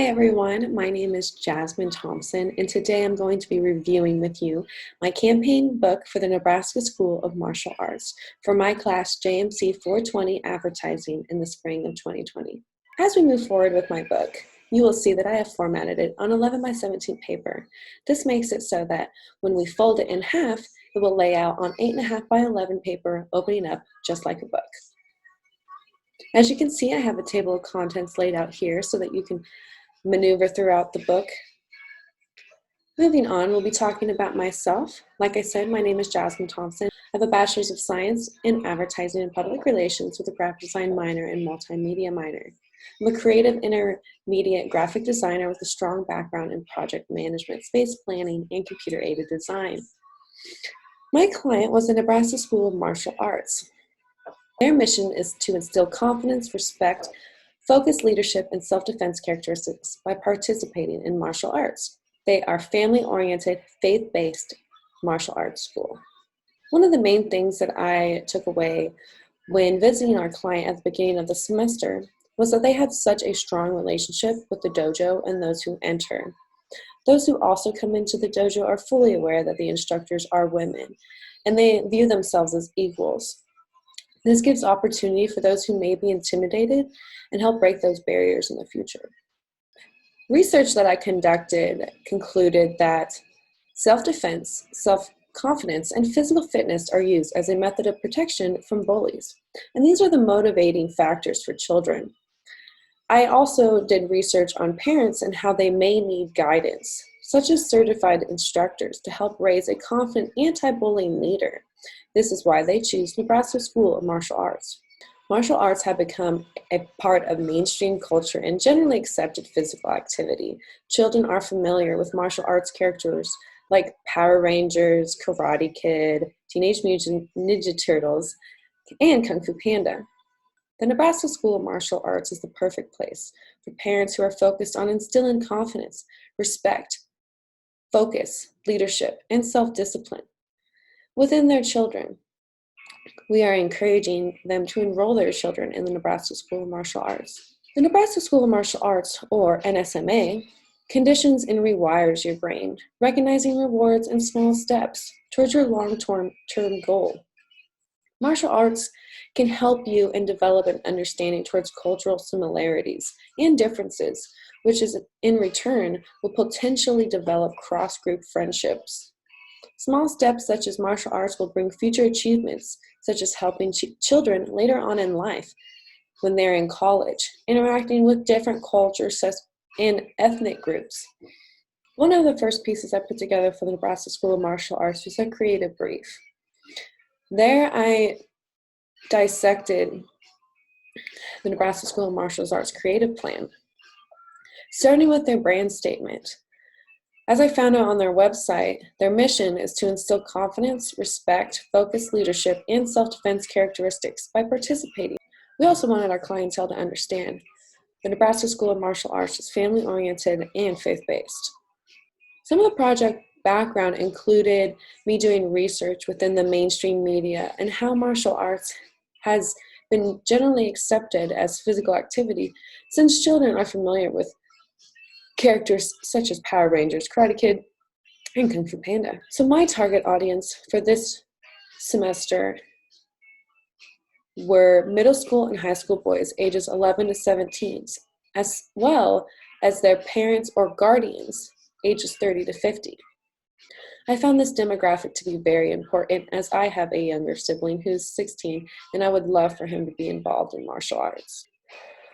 Hi everyone, my name is Jasmine Thompson, and today I'm going to be reviewing with you my campaign book for the Nebraska School of Martial Arts for my class JMC 420 Advertising in the spring of 2020. As we move forward with my book, you will see that I have formatted it on 11 by 17 paper. This makes it so that when we fold it in half, it will lay out on 8.5 by 11 paper, opening up just like a book. As you can see, I have a table of contents laid out here so that you can maneuver throughout the book. Moving on, we'll be talking about myself. Like I said, my name is Jasmine Thompson. I have a Bachelor's of Science in Advertising and Public Relations with a Graphic Design minor and Multimedia minor. I'm a creative intermediate graphic designer with a strong background in project management, space planning, and computer-aided design. My client was the Nebraska School of Martial Arts. Their mission is to instill confidence, respect, focused leadership, and self-defense characteristics by participating in martial arts. They are family-oriented, faith-based martial arts school. One of the main things that I took away when visiting our client at the beginning of the semester was that they had such a strong relationship with the dojo and those who enter. Those who also come into the dojo are fully aware that the instructors are women, and they view themselves as equals. This gives opportunity for those who may be intimidated and help break those barriers in the future. Research that I conducted concluded that self-defense, self-confidence, and physical fitness are used as a method of protection from bullies. And these are the motivating factors for children. I also did research on parents and how they may need guidance, such as certified instructors, to help raise a confident anti-bullying leader. This is why they choose Nebraska School of Martial Arts. Martial arts have become a part of mainstream culture and generally accepted physical activity. Children are familiar with martial arts characters like Power Rangers, Karate Kid, Teenage Mutant Ninja Turtles, and Kung Fu Panda. The Nebraska School of Martial Arts is the perfect place for parents who are focused on instilling confidence, respect, focus, leadership, and self-discipline within their children. We are encouraging them to enroll their children in the Nebraska School of Martial Arts. The Nebraska School of Martial Arts, or NSMA, conditions and rewires your brain, recognizing rewards and small steps towards your long-term goal. Martial arts can help you and develop an understanding towards cultural similarities and differences, which is in return will potentially develop cross-group friendships. Small steps such as martial arts will bring future achievements, such as helping children later on in life when they're in college, interacting with different cultures and ethnic groups. One of the first pieces I put together for the Nebraska School of Martial Arts was a creative brief. There I dissected the Nebraska School of Martial Arts creative plan, starting with their brand statement. As I found out on their website, their mission is to instill confidence, respect, focused leadership, and self-defense characteristics by participating. We also wanted our clientele to understand the Nebraska School of Martial Arts is family-oriented and faith-based. Some of the project background included me doing research within the mainstream media and how martial arts has been generally accepted as physical activity since children are familiar with characters such as Power Rangers, Karate Kid, and Kung Fu Panda. So my target audience for this semester were middle school and high school boys ages 11 to 17, as well as their parents or guardians ages 30 to 50. I found this demographic to be very important as I have a younger sibling who's 16 and I would love for him to be involved in martial arts.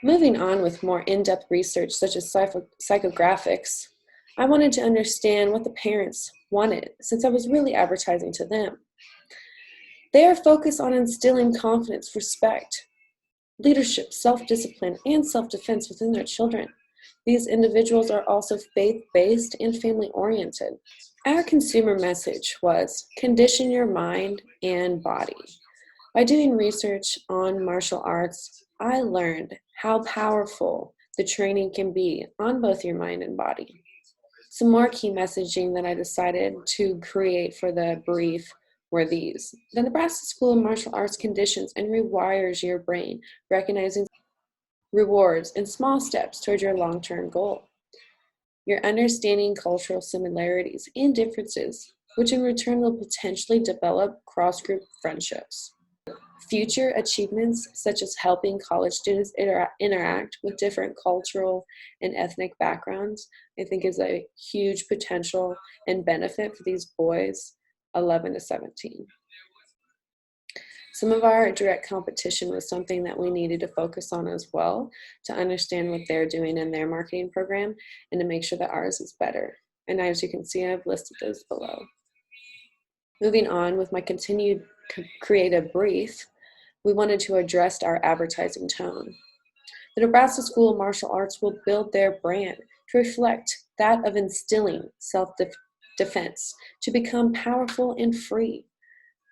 Moving on with more in-depth research such as psychographics, I wanted to understand what the parents wanted since I was really advertising to them. They are focused on instilling confidence, respect, leadership, self-discipline, and self-defense within their children. These individuals are also faith-based and family-oriented. Our consumer message was, condition your mind and body. By doing research on martial arts, I learned how powerful the training can be on both your mind and body. Some more key messaging that I decided to create for the brief were these. The Nebraska School of Martial Arts conditions and rewires your brain, recognizing rewards and small steps towards your long-term goal. You're understanding cultural similarities and differences, which in return will potentially develop cross-group friendships. Future achievements, such as helping college students interact with different cultural and ethnic backgrounds, I think is a huge potential and benefit for these boys 11 to 17. Some of our direct competition was something that we needed to focus on as well, to understand what they're doing in their marketing program and to make sure that ours is better. And as you can see, I've listed those below. Moving on with my continued creative brief, we wanted to address our advertising tone. The Nebraska School of Martial Arts will build their brand to reflect that of instilling self-defense to become powerful and free.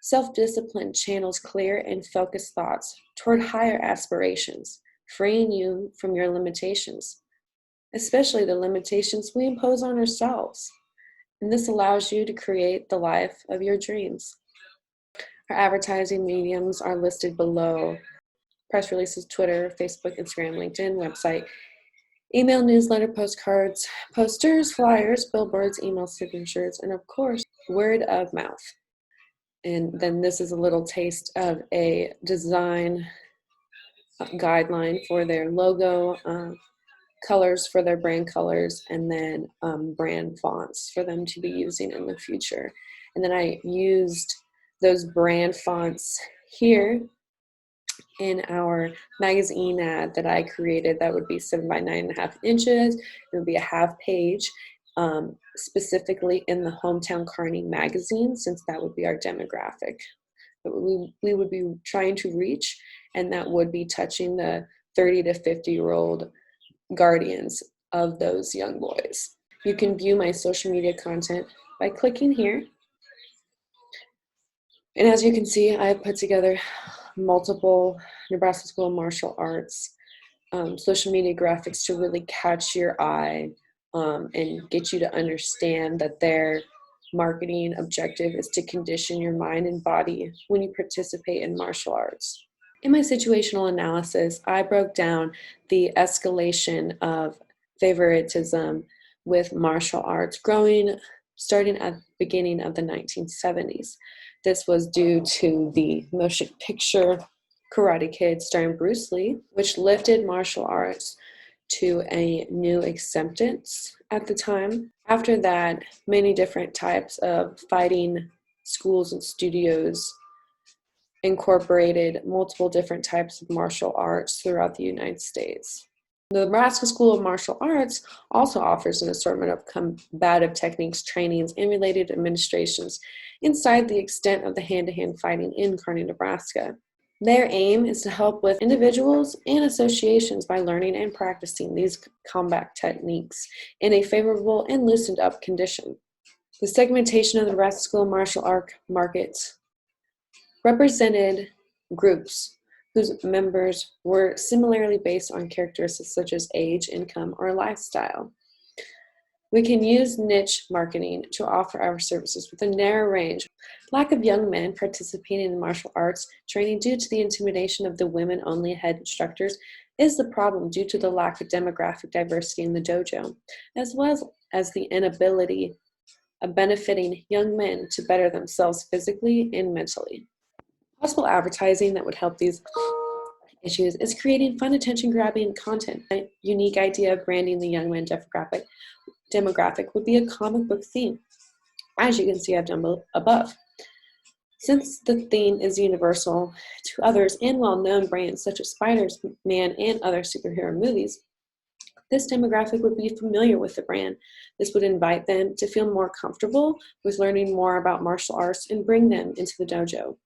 Self-discipline channels clear and focused thoughts toward higher aspirations, freeing you from your limitations, especially the limitations we impose on ourselves. And this allows you to create the life of your dreams. Our advertising mediums are listed below: press releases, Twitter, Facebook, Instagram, LinkedIn, website, email, newsletter, postcards, posters, flyers, billboards, email signatures, and of course, word of mouth. And then this is a little taste of a design guideline for their logo, colors for their brand colors, and then brand fonts for them to be using in the future. And then I used those brand fonts here in our magazine ad that I created. That would be 7 by 9.5 inches. It would be a half page, specifically in the Hometown Kearney magazine, since that would be our demographic that we would be trying to reach, and that would be touching the 30 to 50-year-old guardians of those young boys. You can view my social media content by clicking here. And as you can see, I have put together multiple Nebraska School of Martial Arts social media graphics to really catch your eye and get you to understand that their marketing objective is to condition your mind and body when you participate in martial arts. In my situational analysis, I broke down the escalation of favoritism with martial arts starting at the beginning of the 1970s. This was due to the motion picture Karate Kid starring Bruce Lee, which lifted martial arts to a new acceptance at the time. After that, many different types of fighting schools and studios incorporated multiple different types of martial arts throughout the United States. The Nebraska School of Martial Arts also offers an assortment of combative techniques, trainings, and related administrations inside the extent of the hand-to-hand fighting in Kearney, Nebraska. Their aim is to help with individuals and associations by learning and practicing these combat techniques in a favorable and loosened up condition. The segmentation of the Nebraska School of Martial Arts market represented groups whose members were similarly based on characteristics such as age, income, or lifestyle. We can use niche marketing to offer our services with a narrow range. Lack of young men participating in martial arts training due to the intimidation of the women-only head instructors is the problem due to the lack of demographic diversity in the dojo, as well as the inability of benefiting young men to better themselves physically and mentally. Possible advertising that would help these issues is creating fun, attention-grabbing content. A unique idea of branding the young man demographic would be a comic book theme, as you can see I've done above. Since the theme is universal to others and well-known brands such as Spider-Man and other superhero movies, this demographic would be familiar with the brand. This would invite them to feel more comfortable with learning more about martial arts and bring them into the dojo.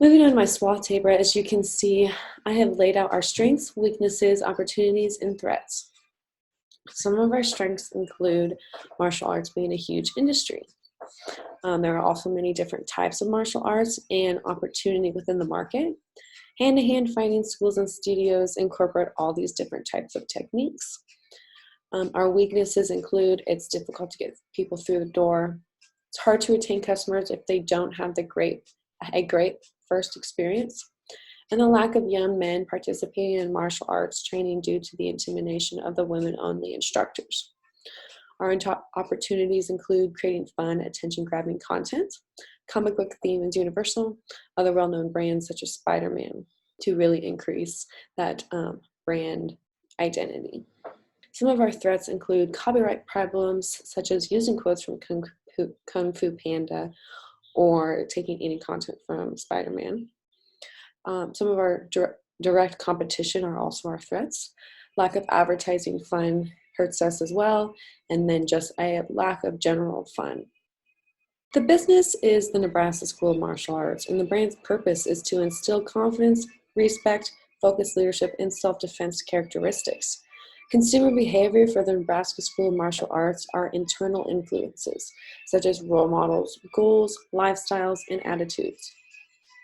Moving on to my SWOT table, as you can see, I have laid out our strengths, weaknesses, opportunities, and threats. Some of our strengths include martial arts being a huge industry. There are also many different types of martial arts and opportunity within the market. Hand-to-hand fighting schools and studios incorporate all these different types of techniques. Our weaknesses include it's difficult to get people through the door. It's hard to retain customers if they don't have a great first experience, and the lack of young men participating in martial arts training due to the intimidation of the women-only instructors. Our top opportunities include creating fun, attention-grabbing content. Comic book theme is universal. Other well-known brands such as Spider-Man to really increase that brand identity. Some of our threats include copyright problems such as using quotes from Kung Fu Panda or taking any content from Spider-Man. Some of our direct competition are also our threats. Lack of advertising fun hurts us as well, and then just a lack of general fun. The business is the Nebraska School of Martial Arts, and the brand's purpose is to instill confidence, respect, focused leadership, and self-defense characteristics. Consumer behavior for the Nebraska School of Martial Arts are internal influences, such as role models, goals, lifestyles, and attitudes.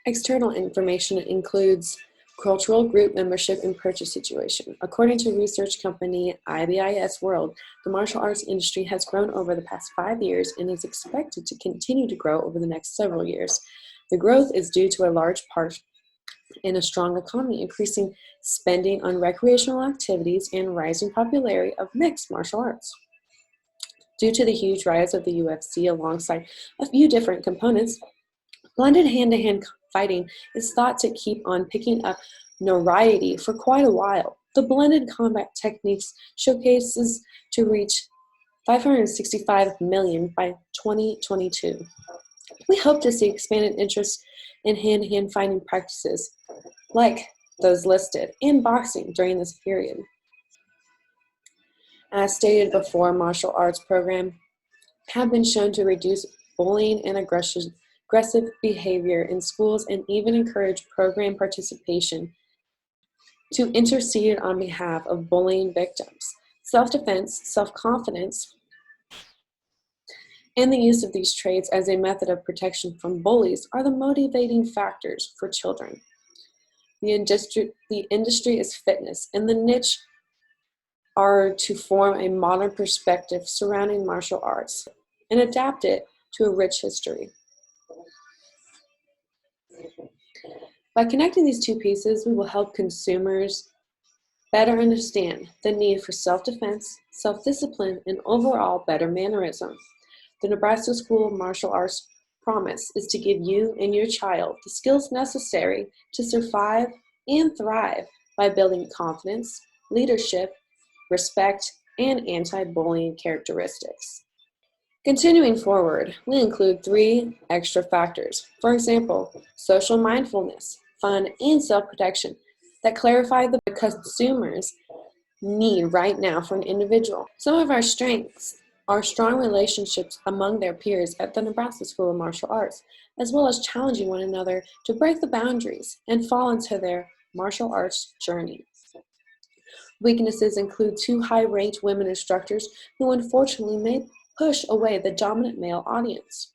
External information includes cultural group membership and purchase situation. According to research company IBIS World, the martial arts industry has grown over the past 5 years and is expected to continue to grow over the next several years. The growth is due to a large part in a strong economy, increasing spending on recreational activities and rising popularity of mixed martial arts. Due to the huge rise of the UFC alongside a few different components, blended hand-to-hand fighting is thought to keep on picking up notoriety for quite a while. The blended combat techniques showcases to reach 565 million by 2022. We hope to see expanded interest in hand-to-hand fighting practices like those listed in boxing during this period. As stated before, martial arts programs have been shown to reduce bullying and aggressive behavior in schools and even encourage program participation to intercede on behalf of bullying victims. Self-defense, self-confidence, and the use of these traits as a method of protection from bullies are the motivating factors for children. The industry is fitness, and the niche are to form a modern perspective surrounding martial arts and adapt it to a rich history. By connecting these two pieces, we will help consumers better understand the need for self-defense, self-discipline, and overall better mannerism. The Nebraska School of Martial Arts promise is to give you and your child the skills necessary to survive and thrive by building confidence, leadership, respect, and anti-bullying characteristics. Continuing forward, we include 3 extra factors. For example, social mindfulness, fun, and self-protection that clarify the consumers' need right now for an individual. Some of our strengths are strong relationships among their peers at the Nebraska School of Martial Arts, as well as challenging one another to break the boundaries and fall into their martial arts journey. Weaknesses include 2 high-ranked women instructors who unfortunately may push away the dominant male audience.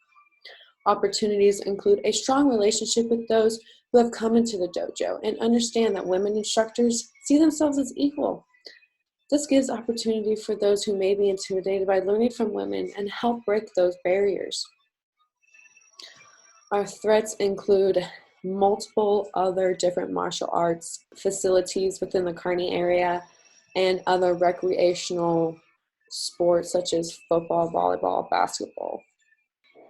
Opportunities include a strong relationship with those who have come into the dojo and understand that women instructors see themselves as equal. This gives opportunity for those who may be intimidated by learning from women and help break those barriers. Our threats include multiple other different martial arts facilities within the Kearney area and other recreational sports such as football, volleyball, basketball.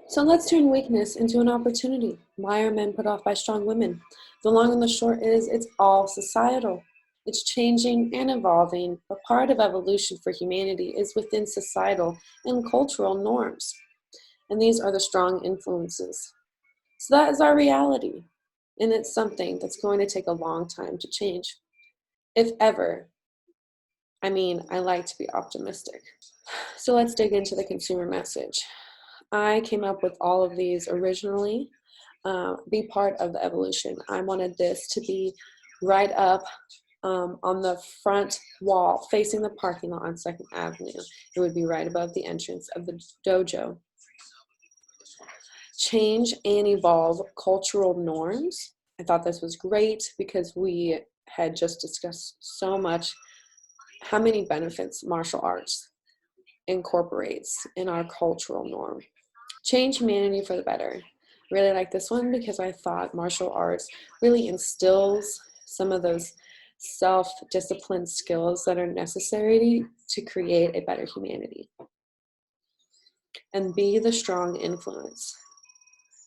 So let's turn weakness into an opportunity. Why are men put off by strong women? The long and the short is it's all societal. It's changing and evolving, but part of evolution for humanity is within societal and cultural norms. And these are the strong influences. So that is our reality. And it's something that's going to take a long time to change. If ever. I like to be optimistic. So let's dig into the consumer message. I came up with all of these originally, be part of the evolution. I wanted this to be right up on the front wall facing the parking lot on 2nd Avenue. It would be right above the entrance of the dojo. Change and evolve cultural norms. I thought this was great because we had just discussed so much how many benefits martial arts incorporates in our cultural norm. Change humanity for the better. Really like this one because I thought martial arts really instills some of those self-discipline skills that are necessary to create a better humanity. and be the strong influence.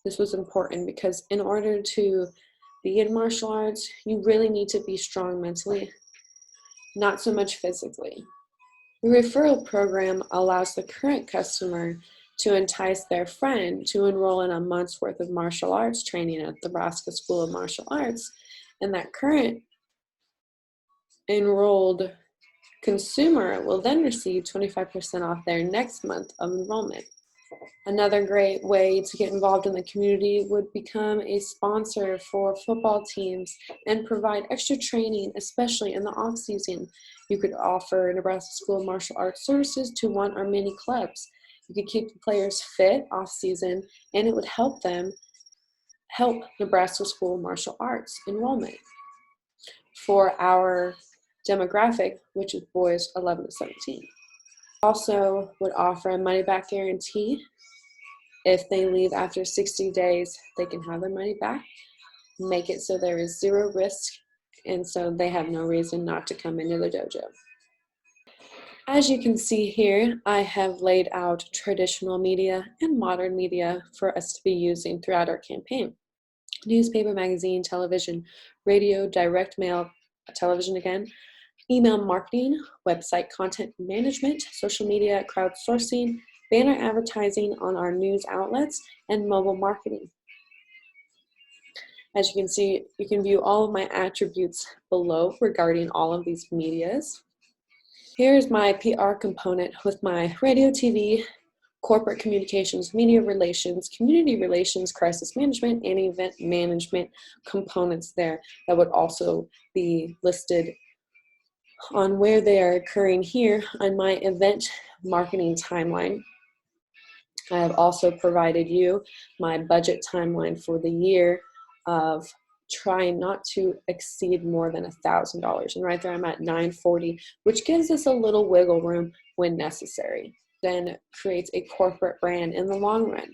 This was important because in order to be in martial arts, you really need to be strong mentally, not so much physically. The referral program allows the current customer to entice their friend to enroll in a month's worth of martial arts training at the Nebraska School of Martial Arts, and that current enrolled consumer will then receive 25% off their next month of enrollment. Another great way to get involved in the community would become a sponsor for football teams and provide extra training, especially in the off-season. You could offer Nebraska School of Martial Arts services to one or many clubs. You could keep the players fit off-season, and it would help Nebraska School of Martial Arts enrollment. For our demographic, which is boys 11 to 17. Also would offer a money-back guarantee. If they leave after 60 days, they can have their money back. Make it so there is zero risk, and so they have no reason not to come into the dojo. As you can see here, I have laid out traditional media and modern media for us to be using throughout our campaign. Newspaper, magazine, television, radio, direct mail, television again, email marketing, website content management, social media, crowdsourcing, banner advertising on our news outlets, and mobile marketing. As you can see, you can view all of my attributes below regarding all of these medias. Here's my PR component with my radio, TV, corporate communications, media relations, community relations, crisis management, and event management components there that would also be listed on where they are occurring here on my event marketing timeline. I have also provided you my budget timeline for the year of trying not to exceed more than $1,000. And right there I'm at $940, which gives us a little wiggle room when necessary. Then creates a corporate brand in the long run.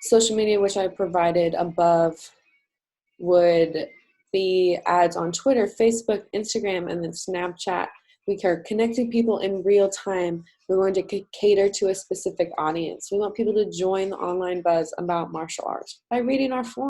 Social media, which I provided above, would be ads on Twitter, Facebook, Instagram, and then Snapchat. We are connecting people in real time. We're going to cater to a specific audience. We want people to join the online buzz about martial arts by reading our forums.